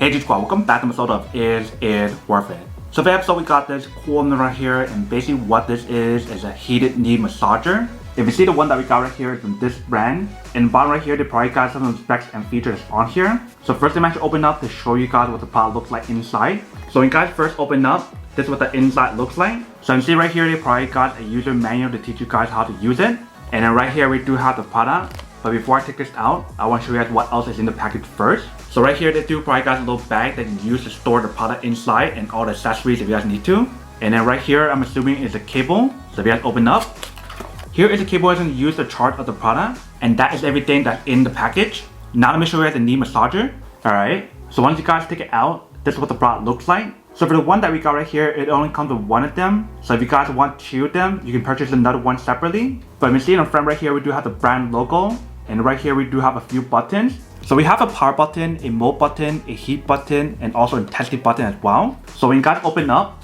Hey G Squad, welcome back to the episode of Is It Worth It? So for the episode we got this cool one right here, and basically what this is a heated knee massager. If you see the one that we got right here is from this brand. In the bottom right here they probably got some of the specs and features on here. So first I'm actually open up to show you guys what the product looks like inside. So when you guys first open up, this is what the inside looks like. So you see right here they probably got a user manual to teach you guys how to use it. And then right here we do have the product. But before I take this out, I want to show you guys what else is in the package first. So right here they do probably got a little bag that you use to store the product inside and all the accessories if you guys need to. And then right here I'm assuming is a cable. So if you guys open up, here is a cable that's going to use the charge of the product. And that is everything that's in the package. Now let me show you guys the knee massager. Alright, so once you guys take it out, this is what the product looks like. So for the one that we got right here, it only comes with one of them. So if you guys want two of them, you can purchase another one separately. But you see in the front right here, we do have the brand logo. And right here we do have a few buttons. So we have a power button, a mode button, a heat button, and also a intensity button as well. So when you guys open up,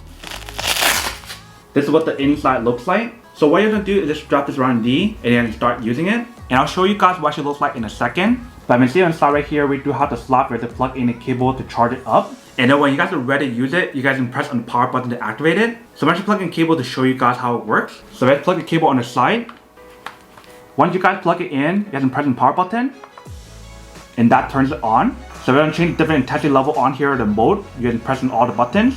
this is what the inside looks like. So what you're gonna do is just strap this around your knee and then start using it. And I'll show you guys what it looks like in a second. But you see on the side right here, we do have the slot where to plug in a cable to charge it up. And then when you guys are ready to use it, you guys can press on the power button to activate it. So I'm actually plugging a cable to show you guys how it works. So let's plug the cable on the side. Once you guys plug it in, you guys can press the power button. And that turns it on. So we're going to change different intensity level on here, the mode. You can press on all the buttons.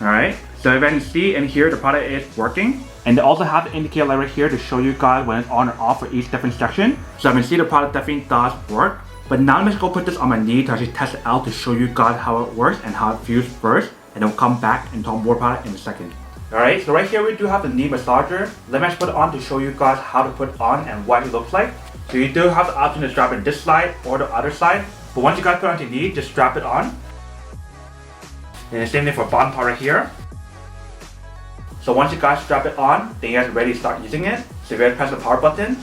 Alright, so if you can see and hear the product is working. And they also have the indicator light right here to show you guys when it's on or off for each different section. So I can see the product definitely does work. But now I'm just going to put this on my knee to actually test it out to show you guys how it works and how it feels first. And then we'll come back and talk more about it in a second. Alright, so right here we do have the knee massager. Let me just put it on to show you guys how to put it on and what it looks like. So you do have the option to strap it this side or the other side. But once you guys put it on your knee, just strap it on. And the same thing for the bottom part right here. So once you guys strap it on, then you guys are ready to start using it. So if you guys press the power button,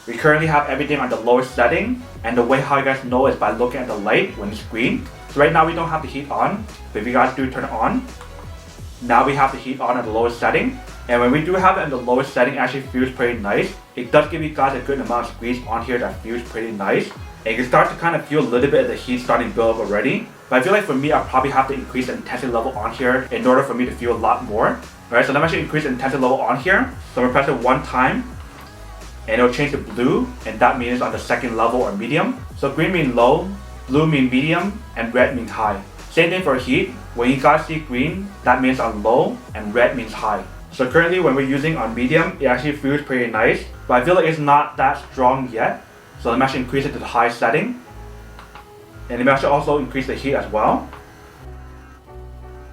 we currently have everything on the lowest setting. And the way how you guys know is by looking at the light when it's green. So right now we don't have the heat on, but if you guys do turn it on, now we have the heat on at the lowest setting. And when we do have it in the lowest setting, it actually feels pretty nice. It does give you guys a good amount of squeeze on here that feels pretty nice. And you can start to kind of feel a little bit of the heat starting to build up already. But I feel like for me, I'll probably have to increase the intensity level on here in order for me to feel a lot more. Alright, so let me actually increase the intensity level on here. So I'm going to press it one time. And it'll change to blue. And that means on the second level or medium. So green means low, blue means medium, and red means high. Same thing for heat. When you guys see green, that means on low, and red means high. So currently when we're using on medium, it actually feels pretty nice. But I feel like it's not that strong yet. So let me actually increase it to the high setting. And let me actually also increase the heat as well.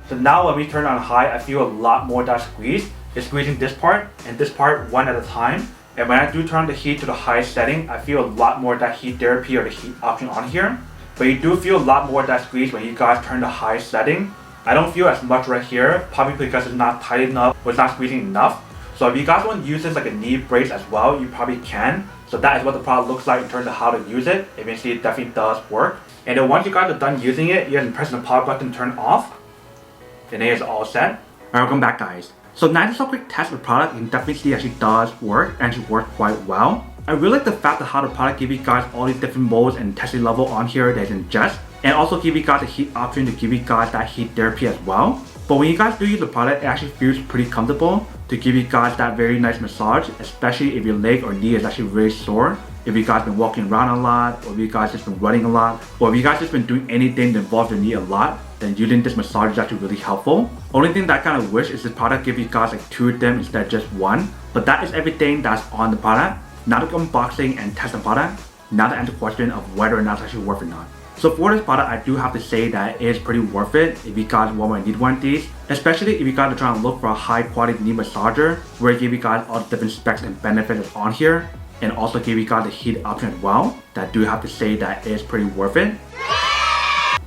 So now when we turn on high, I feel a lot more that squeeze. It's squeezing this part and this part one at a time. And when I do turn the heat to the high setting, I feel a lot more that heat therapy or the heat option on here. But you do feel a lot more that squeeze when you guys turn the high setting. I don't feel as much right here, probably because it's not tight enough or it's not squeezing enough. So if you guys want to use this like a knee brace as well, you probably can. So that is what the product looks like in terms of how to use it. If you can see, it definitely does work. And then once you guys are done using it, you guys can press the power button to turn off. And then it's all set. Alright, welcome back guys. So now just a quick test of the product, you can definitely see it actually does work and actually works quite well. I really like the fact that how the product gives you guys all these different modes and intensity level on here that you can adjust. And also give you guys a heat option to give you guys that heat therapy as well. But when you guys do use the product, it actually feels pretty comfortable to give you guys that very nice massage, especially if your leg or knee is actually really sore. If you guys been walking around a lot, or if you guys just been running a lot, or if you guys just been doing anything that involves your knee a lot, then using this massage is actually really helpful. Only thing that I kind of wish is this product give you guys like two of them instead of just one. But that is everything that's on the product. Now the unboxing and test the product. Now to answer the question of whether or not it's actually worth it or not. So for this product, I do have to say that it is pretty worth it if you guys want or need one of these. Especially if you guys are trying to look for a high quality knee massager where it give you guys all the different specs and benefits on here. And also give you guys a heat option as well. That I do have to say that it is pretty worth it.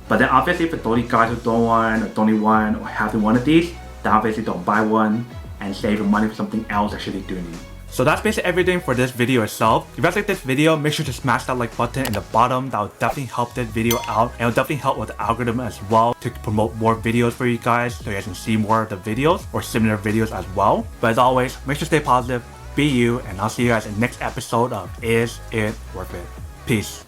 But then obviously for those guys who don't want or don't need one or have one of these, then obviously don't buy one and save your money for something else actually do need. So that's basically everything for this video itself. If you guys like this video, make sure to smash that like button in the bottom. That will definitely help this video out, and it will definitely help with the algorithm as well to promote more videos for you guys so you guys can see more of the videos or similar videos as well. But as always, make sure to stay positive, be you, and I'll see you guys in the next episode of Is It Worth It? Peace.